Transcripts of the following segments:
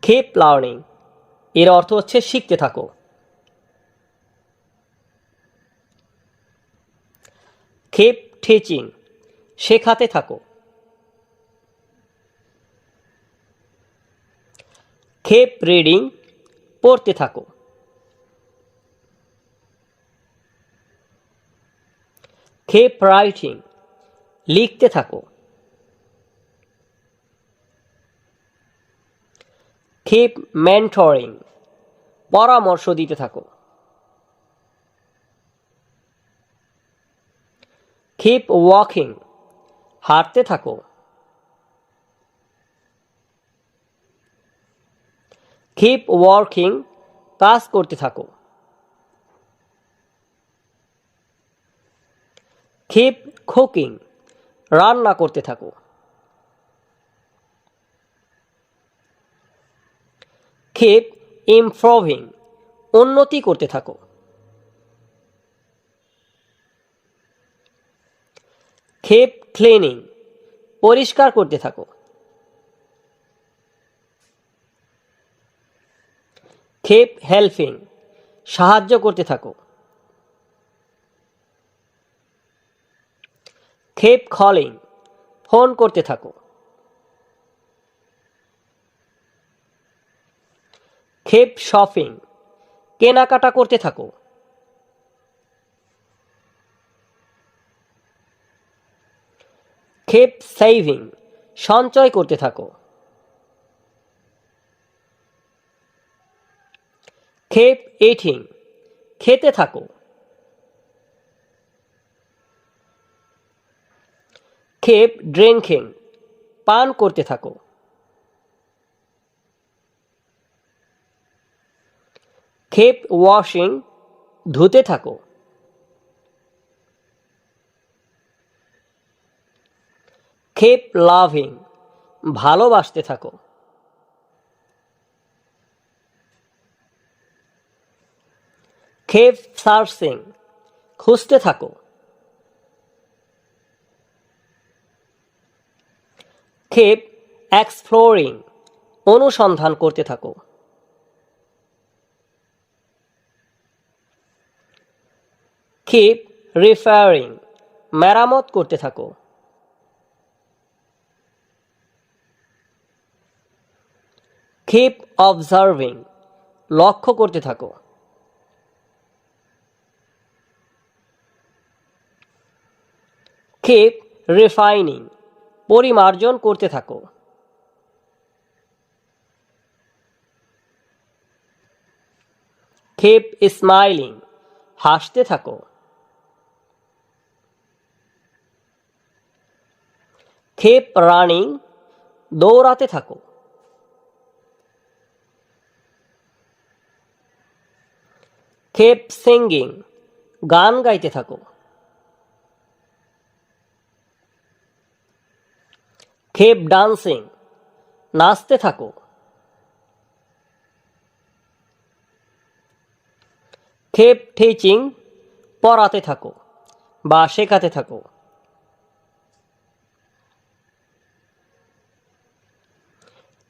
keep learning এর অর্থ হচ্ছে শিখতে থাকো। keep teaching শেখাতে থাকো। keep reading পড়তে থাকো। keep writing লিখতে থাকো। keep mentoring পরামর্শ দিতে থাকো। keep walking হাঁটতে থাকো। keep working কাজ করতে থাকো। keep cooking রান্না করতে থাকো। keep improving উন্নতি করতে থাকো। keep cleaning পরিষ্কার করতে থাকো। keep helping সাহায্য করতে থাকো। keep calling ফোন করতে থাকো। keep shopping কেনাকাটা করতে থাকো। keep saving সঞ্চয় করতে থাকো। keep eating খেতে থাকো। keep drinking পান করতে থাকো। keep washing ধুতে থাকো। keep loving ভালোবাসতে থাকো। keep searching খুঁজতে থাকো। keep exploring অনুসন্ধান করতে থাকো। keep repairing মেরামত করতে থাকো। keep observing লক্ষ্য করতে থাকো। keep refining পরিমার্জন করতে থাকো। keep smiling হাসতে থাকো। keep running দৌড়াতে থাকো। keep singing গান গাইতে থাকো। keep dancing নাচতে থাকো। keep teaching পড়াতে থাকো বা শেখাতে থাকো।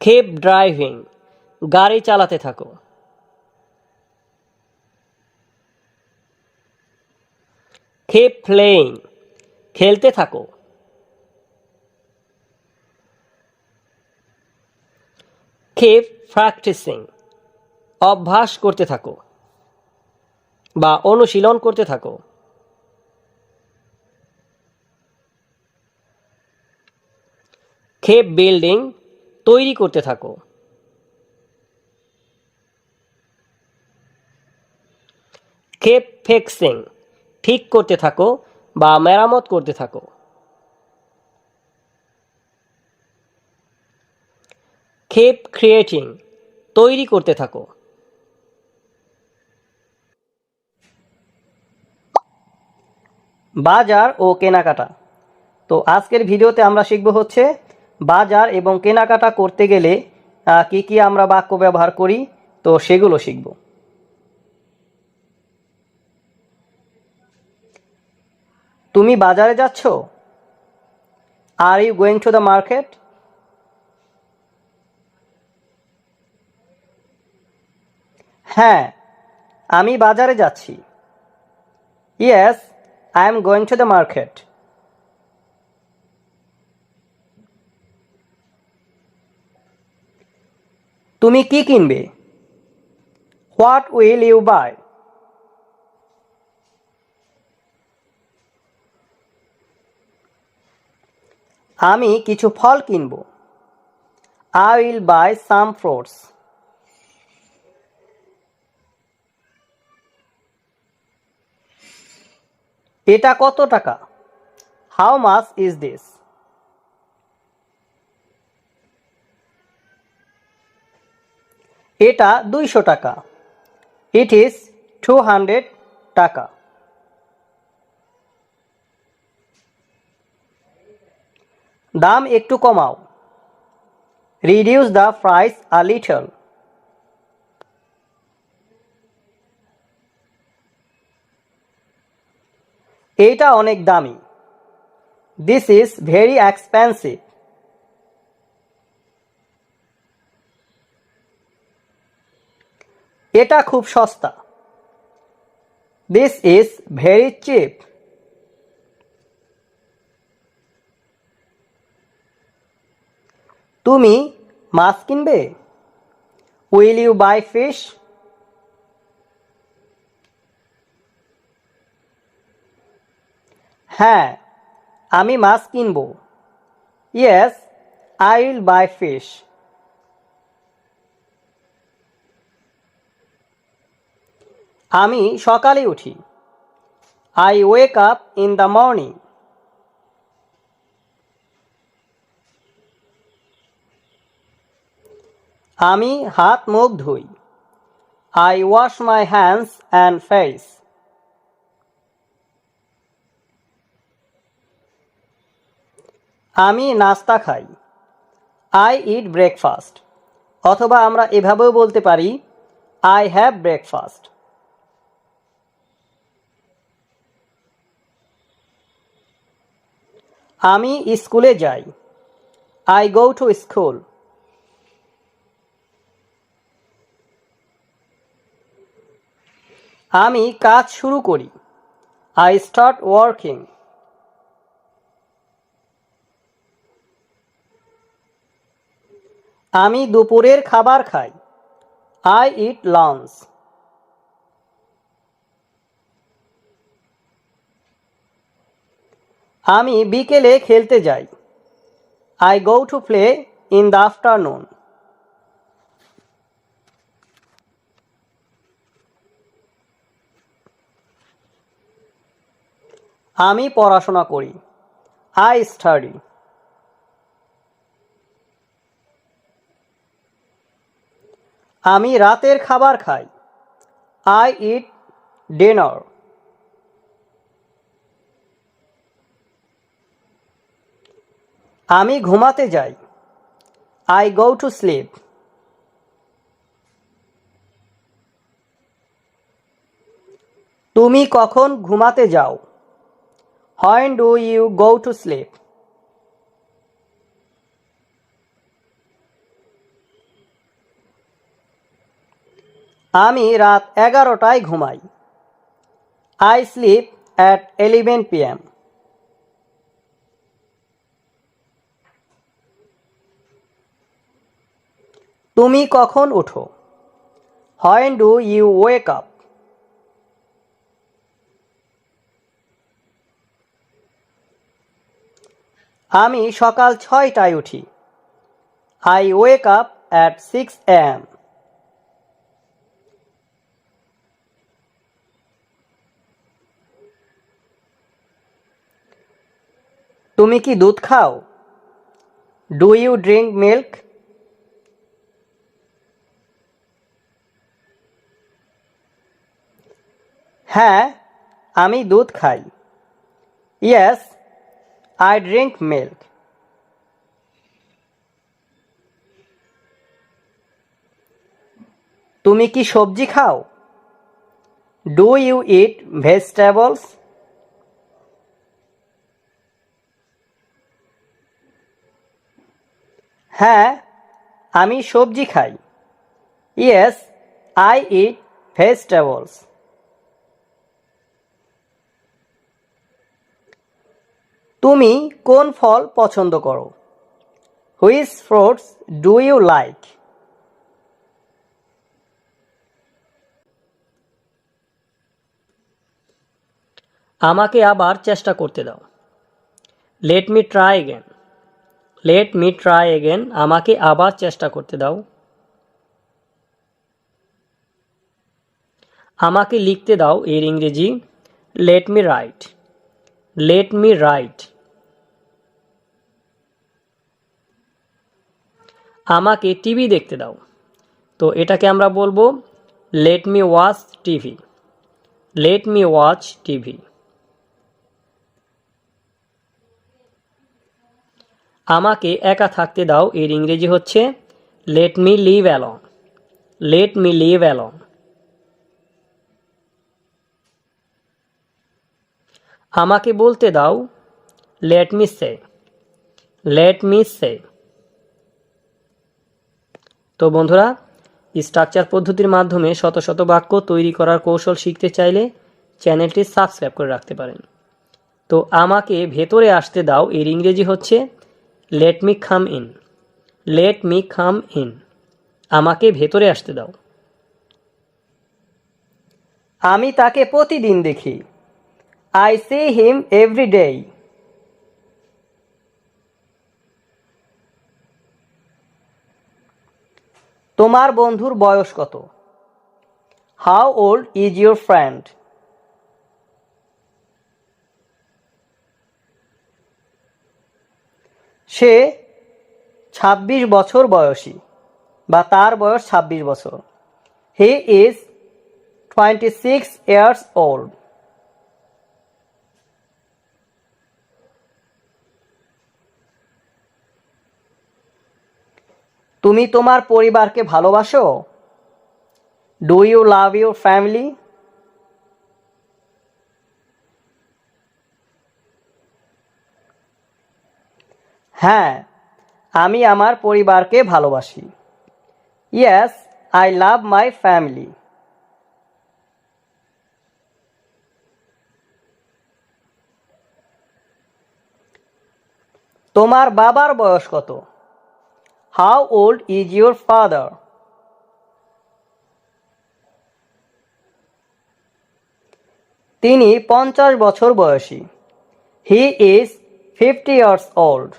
keep driving গাড়ি চালাতে থাকো। keep playing খেলতে থাকো। keep practicing অভ্যাস করতে থাকো বা অনুশীলন করতে থাকো। keep building তৈরি করতে থাকো। keep fixing ঠিক করতে থাকো বা মেরামত করতে থাকো। keep creating তৈরি করতে থাকো। বাজার ও কেনাকাটা। তো আজকের ভিডিওতে আমরা শিখব হচ্ছে বাজার এবং কেনাকাটা করতে গেলে কি কি আমরা বাক্য ব্যবহার করি, তো সেগুলো শিখব। তুমি বাজারে যাচ্ছ? Are you going to the market? হ্যাঁ, আমি বাজারে যাচ্ছি। Yes, I am going to the market. তুমি কি কিনবে? What will you buy? আমি কিছু ফল কিনব। I will buy some fruits. এটা কত টাকা? How much is this? এটা 200 টাকা। ইট ইজ 200 টাকা। দাম একটু কমাও। Reduce the price a little. এটা অনেক দামি। This is very expensive. এটা খুব সস্তা। This is very cheap. তুমি মাছ কিনবে? Will you buy fish? হ্যাঁ, আমি মাছ কিনব। Yes, I will buy fish. আমি সকালে উঠি। I wake up in the morning. আমি হাত মুখ ধুই। I wash my hands and face. আমি নাস্তা খাই। I eat breakfast. অথবা আমরা এভাবেও বলতে পারি আই হ্যাভ ব্রেকফাস্ট। আমি স্কুলে যাই। I go to school. আমি কাজ শুরু করি। I start working. আমি দুপুরের খাবার খাই। I eat lunch. আমি বিকেলে খেলতে যাই। I go to play in the afternoon. আমি পড়াশোনা করি। I study. আমি রাতের খাবার খাই। I eat dinner. আমি ঘুমাতে যাই। I go to sleep. তুমি কখন ঘুমাতে যাও? When do you go to sleep? আমি রাত 11টায় ঘুমাই। I sleep at 11 p.m. তুমি কখন ওঠো? When do you wake up? আমি সকাল 6টায় উঠি। I wake up at 6 a.m. তুমি কি দুধ খাও? Do you drink milk? হ্যাঁ, আমি দুধ খাই। Yes, I drink milk. তুমি কি সবজি খাও? Do you eat vegetables? হ্যাঁ, আমি সবজি খাই। Yes, I eat vegetables. তুমি কোন ফল পছন্দ করো? Which fruits do you like? আমাকে আবার চেষ্টা করতে দাও। Let me try again. Late me try again, আমাকে আবার চেষ্টা করতে দাও। আমাকে লিখতে দাও এর ইংরেজি let me write. Let me write. আমাকে টিভি দেখতে দাও, তো এটাকে আমরা বলবো let me watch TV. Let me watch TV. আমাকে একা থাকতে দাও এর ইংরেজি হচ্ছে let me live alone. Let me live alone. আমাকে বলতে দাও let me say. Let me say. তো বন্ধুরা, স্ট্রাকচার পদ্ধতির মাধ্যমে শত শত বাক্য তৈরি করার কৌশল শিখতে চাইলে চ্যানেলটি সাবস্ক্রাইব করে রাখতে পারেন। তো আমাকে ভেতরে আসতে দাও এর ইংরেজি হচ্ছে let me come in. Let me come in. আমাকে ভেতরে আসতে দাও। আমি তাকে প্রতিদিন দেখি। I see him every day. তোমার বন্ধুর বয়স কত? How old is your friend? সে ২৬ বছর বয়সী, বা তার বয়স ২৬ বছর। He is 26 years old. তুমি তোমার পরিবারকে ভালোবাসো? Do you love your family? হ্যাঁ, আমি আমার পরিবারকে ভালোবাসি। Yes, I love my family. তোমার বাবার বয়স কত? How old is your father? তিনি ৫০ বছর বয়সী। He is 50 years old.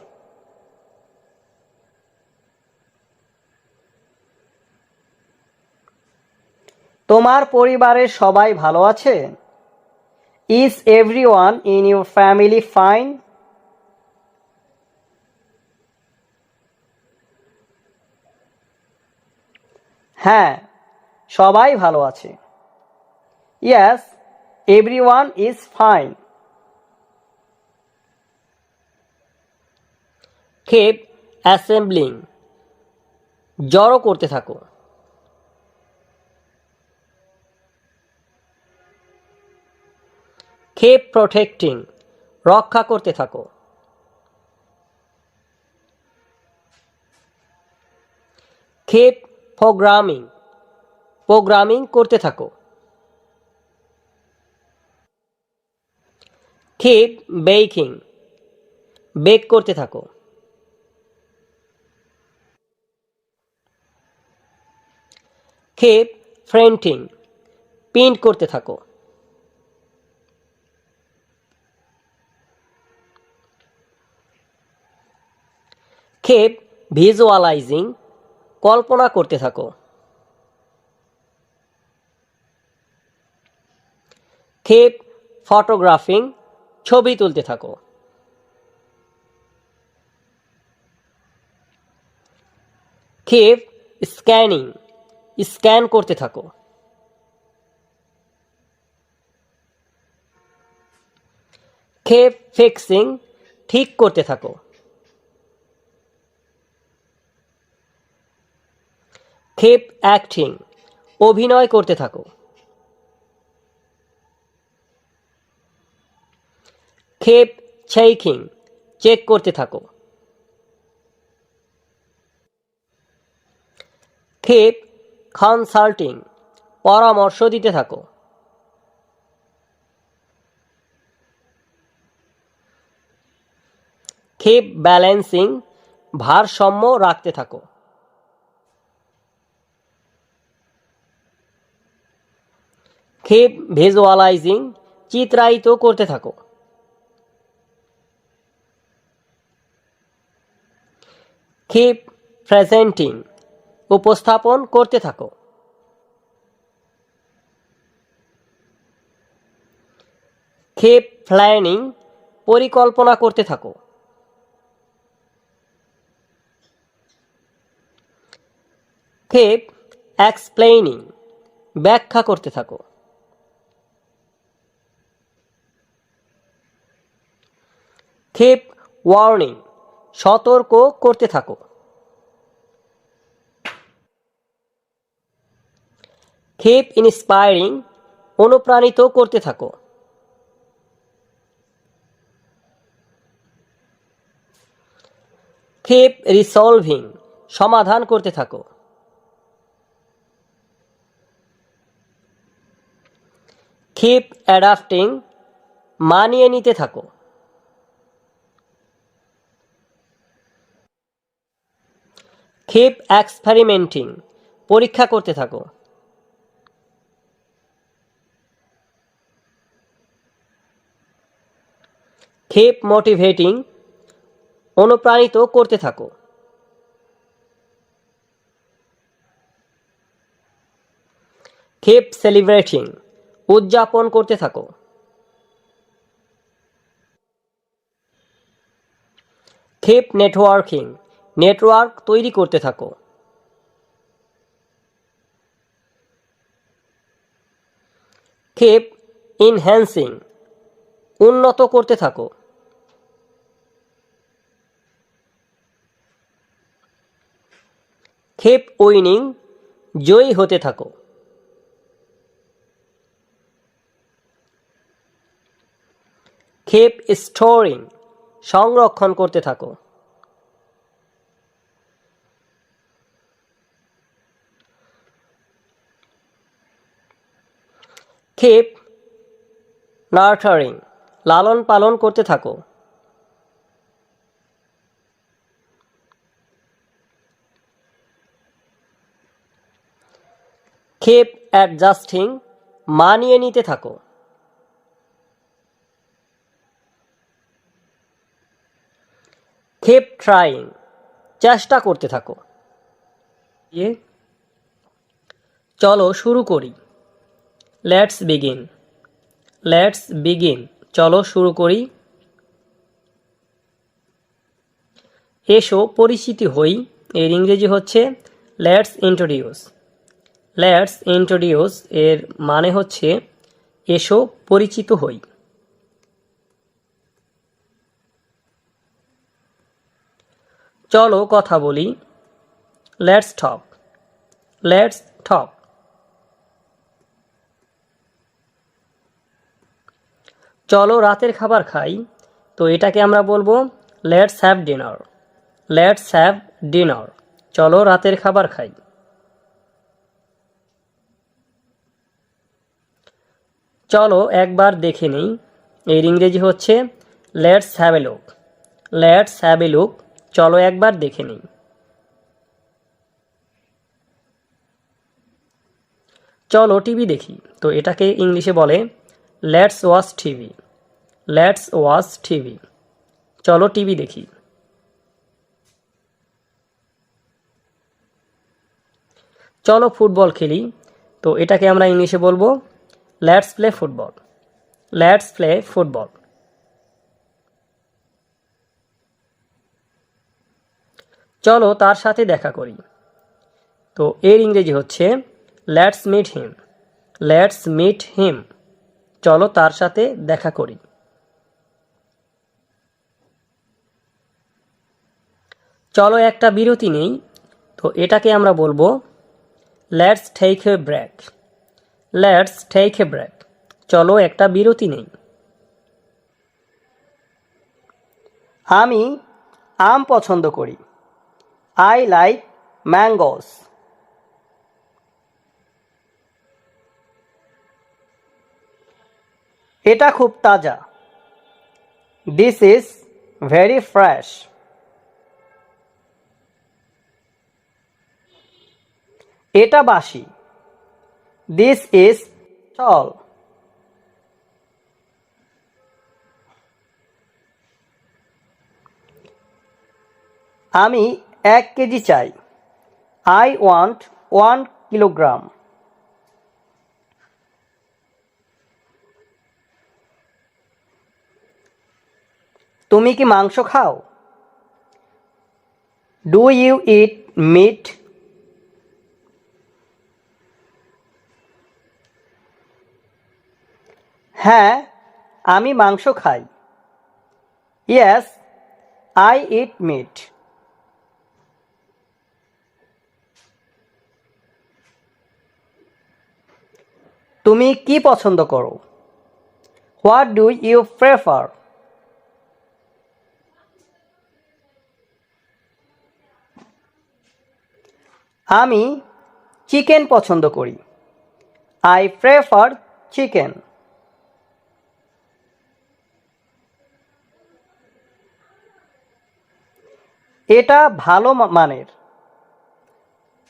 তোমার পরিবারের সবাই ভালো আছে? Is everyone in your family fine? হ্যাঁ, সবাই ভালো আছে। Yes, everyone is fine. Keep assembling, জড়ো করতে থাকো। কেপ প্রোটেক্টিং, রক্ষা করতে থাকো। কেপ প্রোগ্রামিং, প্রোগ্রামিং করতে থাকো। কেপ বেকিং, বেক করতে থাকো। কেপ প্রিন্টিং, প্রিন্ট করতে থাকো। কেপ ভিজুয়ালাইজিং, কল্পনা করতে থাকো। কেপ ফটোগ্রাফিং, ছবি তুলতে থাকো। কেপ স্ক্যানিং, স্ক্যান করতে থাকো। কেপ ফিক্সিং, ঠিক করতে থাকো। কেপ অ্যাক্টিং, অভিনয় করতে থাকো। কেপ চেকিং, চেক করতে থাকো। কেপ কনসাল্টিং, পরামর্শ দিতে থাকো। কিপ ব্যালেন্সিং, ভারসাম্য রাখতে থাকো। কিপ ভিজুয়ালাইজিং, চিত্রায়িত করতে থাকো। কিপ প্রেজেন্টিং, উপস্থাপন করতে থাকো। কিপ প্ল্যানিং, পরিকল্পনা করতে থাকো। কিপ এক্সপ্লেইনিং, ব্যাখ্যা করতে থাকো। কিপ ওয়ার্নিং, সতর্ক করতে থাকো। কিপ ইন্সপায়ারিং, অনুপ্রাণিত করতে থাকো। কিপ রিসলভিং, সমাধান করতে থাকো। কিপ অ্যাডাপ্টিং, মানিয়ে নিতে থাকো। কিপ এক্সপেরিমেন্টিং, পরীক্ষা করতে থাকো। কিপ মোটিভেটিং, অনুপ্রাণিত করতে থাকো। কিপ সেলিব্রেটিং, উদযাপন করতে থাকো। কিপ নেটওয়ার্কিং, নেটওয়ার্ক তৈরি করতে থাকো। কিপ ইনহ্যান্সিং, উন্নত করতে থাকো। কিপ উইনিং, জয়ী হতে থাকো। কিপ স্টোরিং, সংরক্ষণ করতে থাকো। কিপ নার্চারিং, লালন পালন করতে থাকো। কিপ অ্যাডজাস্টিং, মানিয়ে নিতে থাকো। কিপ ট্রাইং, চেষ্টা করতে থাকো। চলো শুরু করি। Let's begin. লেটস বিগিন, চলো শুরু করি। এসো পরিচিতি হই, এর ইংরেজি হচ্ছে লেটস ইন্ট্রোডিউস। লেটস ইন্ট্রোডিউস এর মানে হচ্ছে এসো পরিচিত হই। চলো কথা বলি। Let's talk. Let's talk. চলো রাতের খাবার খাই, তো এটাকে আমরা বলবো let's have dinner. Let's have dinner, চলো রাতের খাবার খাই। চলো একবার দেখে নিই, এর ইংরেজি হচ্ছে let's have a look. Let's have a look, চলো একবার দেখে নিই। চলো টিভি দেখি, তো এটাকে ইংলিশে বলে let's watch TV. Let's watch TV, চলো টিভি দেখি। চলো ফুটবল খেলি, তো এটাকে আমরা ইংলিশে বলবো let's play football. Let's play football. চলো তার সাথে দেখা করি, তো এর ইংরেজি হচ্ছে let's meet him. Let's meet him, চলো তার সাথে দেখা করি। চলো একটা বিরতি নেই, তো এটাকে আমরা বলবো let's take a break. Let's take a break, চলো একটা বিরতি নেই। আমি আম পছন্দ করি। I like mangoes. এটা খুব তাজা। This is very fresh. এটা বাসি। This is tall. আমি 1 কেজি চাই। I want 1 kilogram. তুমি কি মাংস খাও? Do you eat meat? হ্যাঁ, আমি মাংস খাই। Yes, I eat meat. তুমি কি পছন্দ করো? What do you prefer? আমি চিকেন পছন্দ করি। I prefer chicken. এটা ভালো মানের।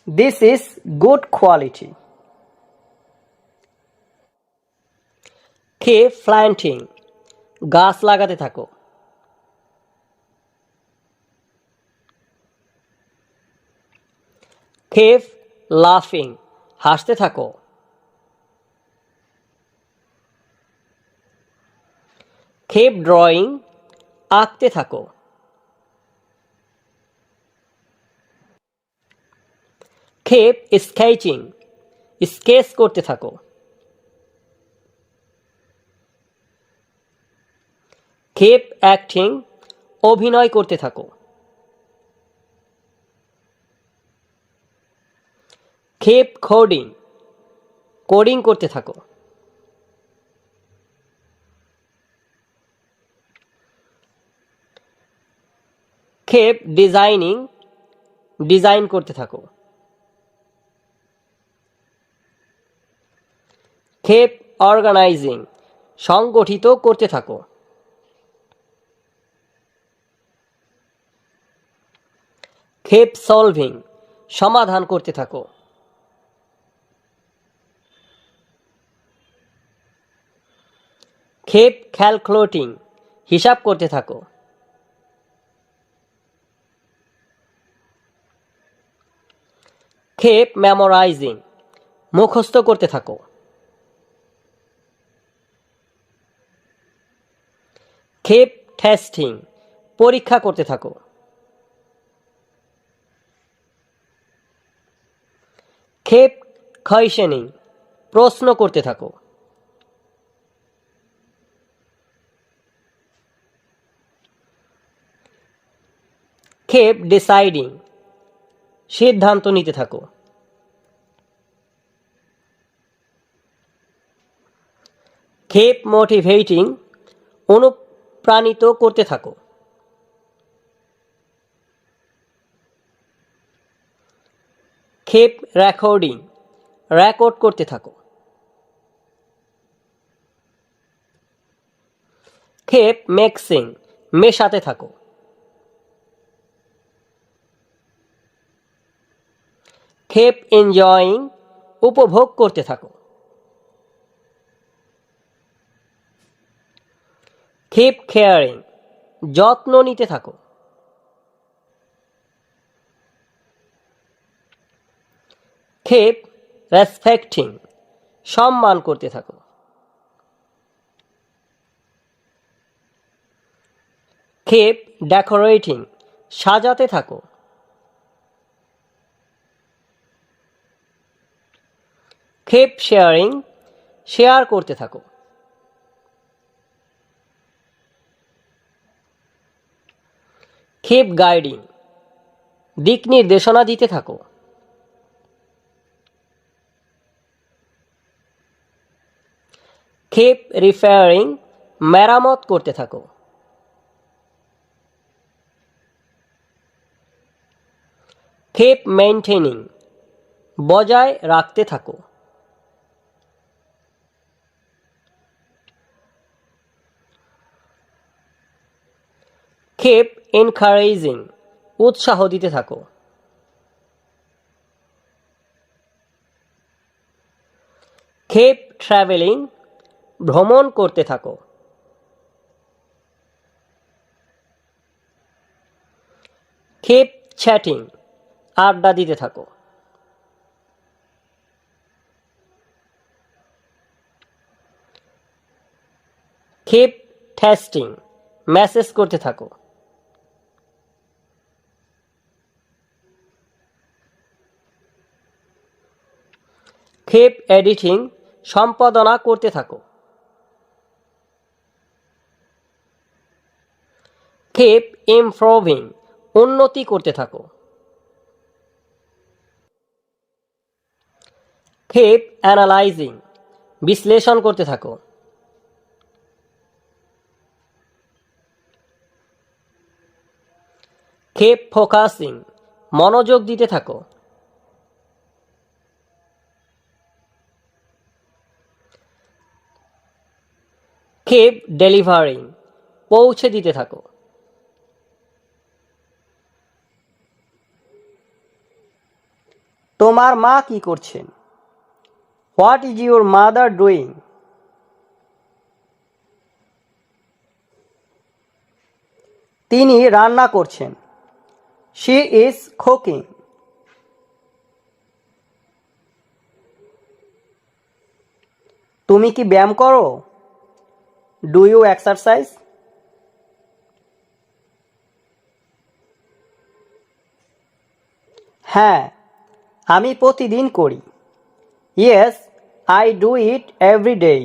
This is good quality. K planting, গাছ লাগাতে থাকো। কেভ লাফিং, হাসতে থাকো। কেপ ড্রয়িং, আঁকতে থাকো। কেপ স্কেচিং, স্কেচ করতে থাকো। কেপ অ্যাক্টিং, অভিনয় করতে থাকো। কেপ কোডিং, কোডিং করতে থাকো। কেপ ডিজাইনিং, ডিজাইন করতে থাকো। কেপ অর্গানাইজিং, সংগঠিত করতে থাকো। কেপ সলভিং, সমাধান করতে থাকো। কেপ ক্যালকুলেটিং, হিসাব করতে থাকো। কেপ মেমোরাইজিং, মুখস্থ করতে থাকো। কেপ টেস্টিং, পরীক্ষা করতে থাকো। কেপ কোয়েশ্চেনিং, প্রশ্ন করতে থাকো। কেপ ডিসাইডিং, সিদ্ধান্ত নিতে থাকো। কেপ মোটিভেটিং, অনুপ্রাণিত করতে থাকো। কেপ রেকর্ডিং, রেকর্ড করতে থাকো। কেপ মিক্সিং, মেশাতে থাকো। কেপ এনজয়িং, উপভোগ করতে থাকো। কেপ কেয়ারিং, যত্ন নিতে থাকো। কেপ রেসপেক্টিং, সম্মান করতে থাকো। কেপ ডেকোরেটিং, সাজাতে থাকো। কেপ শেয়ারিং, শেয়ার করতে থাকো। কেপ গাইডিং, দিক নির্দেশনা দিতে থাকো। কেপ রিপেয়ারিং, মেরামত করতে থাকো। কেপ মেইনটেনিং, বজায় রাখতে থাকো। keep encouraging, উৎসাহ দিতে থাকো। keep traveling, ভ্রমণ করতে থাকো। keep chatting, আড্ডা দিতে থাকো। keep testing, মেসেজ করতে থাকো। keep editing, সম্পাদনা করতে থাকো। keep improving, উন্নতি করতে থাকো। keep analyzing, বিশ্লেষণ করতে থাকো। keep focusing, মনোযোগ দিতে থাকো। keep delivering, পৌঁছে দিতে থাকো। তোমার মা কি করছেন? What is your mother doing? তিনি রান্না করছেন। She is cooking. তুমি কি ব্যায়াম করো? Do you exercise? হ্যাঁ, আমি প্রতিদিন করি। Yes, I do it every day.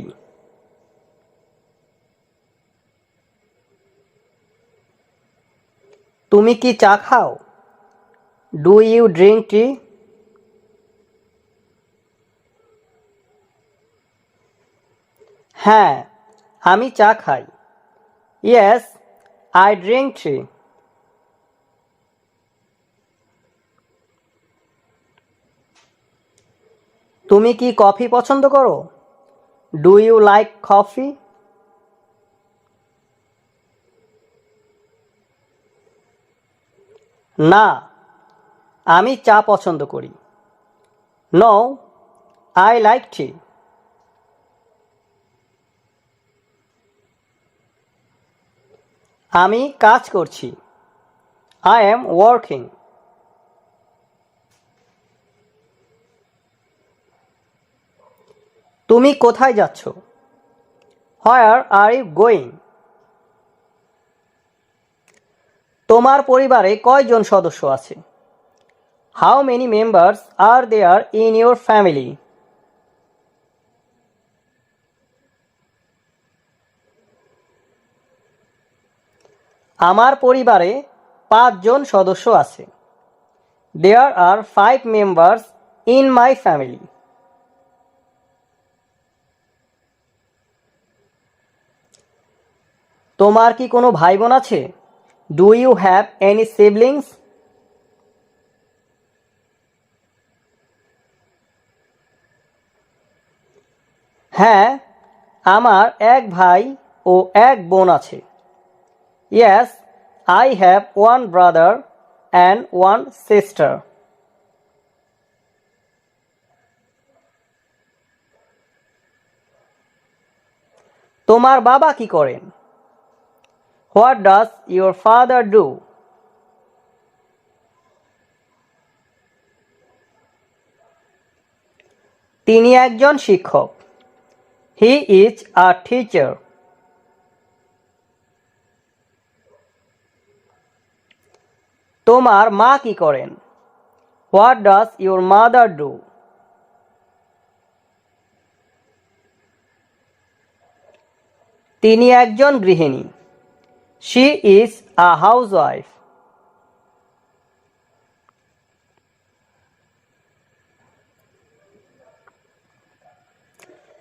তুমি কি চা খাও? Do you drink tea? হ্যাঁ, আমি চা খাই। Yes, I drink tea. তুমি কি কফি পছন্দ করো? Do you like coffee? না, আমি চা পছন্দ করি। No, I like tea. আমি কাজ করছি। I am working. তুমি কোথায় যাচ্ছ? Where are you going? তোমার পরিবারে কয়জন সদস্য আছে? How many members are there in your family? আমার পরিবারে 5 জন সদস্য আছে। There are 5 members in my family. তোমার কি কোনো ভাই বোন আছে? Do you have any siblings? হ্যাঁ, আমার এক ভাই ও এক বোন আছে। Yes, I have one brother and one sister. তোমার বাবা কি করেন? What does your father do? তিনি একজন শিক্ষক। He is a teacher. তোমার মা কি করেন? What does your mother do? তিনি একজন গৃহিণী। She is a housewife.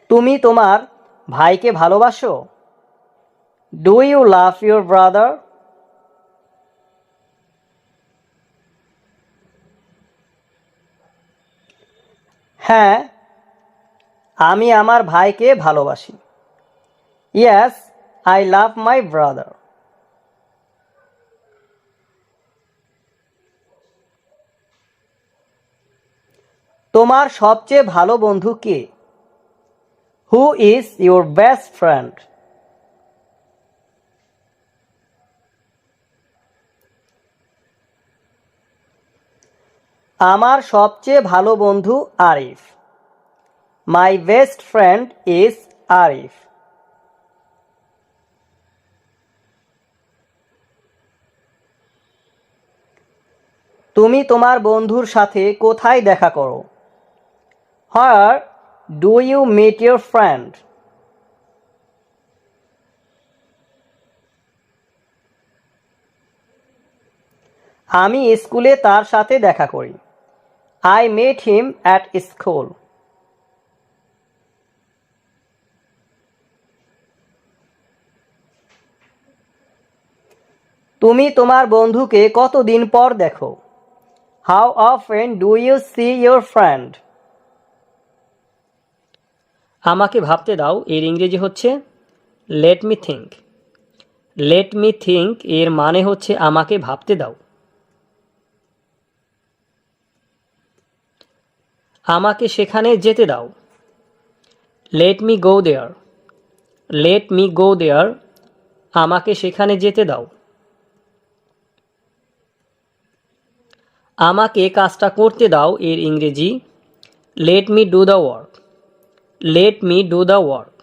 তুমি তোমার ভাইকে ভালোবাসো? Do you love your brother? হ্যাঁ, আমি আমার ভাইকে ভালোবাসি। Yes, I love my brother. তোমার সবচেয়ে ভালো বন্ধু কে? Who is your best friend? আমার সবচেয়ে ভালো বন্ধু Arif. My best friend is Arif. তুমি তোমার বন্ধুর সাথে কোথায় দেখা করো? হোয়ার do you meet your friend? আমি স্কুলে তার সাথে দেখা করি। I met him at school. তুমি তোমার বন্ধুকে কতদিন পর দেখো? How often do you see your friend? আমাকে ভাবতে দাও এর ইংরেজি হচ্ছে let me think. Let me think এর মানে হচ্ছে আমাকে ভাবতে দাও। আমাকে সেখানে যেতে দাও। লেট মি গো দেয়ার। লেট মি গো দেয়ার আমাকে সেখানে যেতে দাও। আমাকে কাজটা করতে দাও এর ইংরেজি let me do the work. Let me do the work.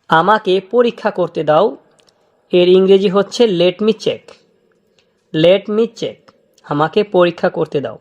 আমাকে পরীক্ষা করতে দাও এর ইংরেজি হচ্ছে let me check. Let me check আমাকে পরীক্ষা করতে দাও।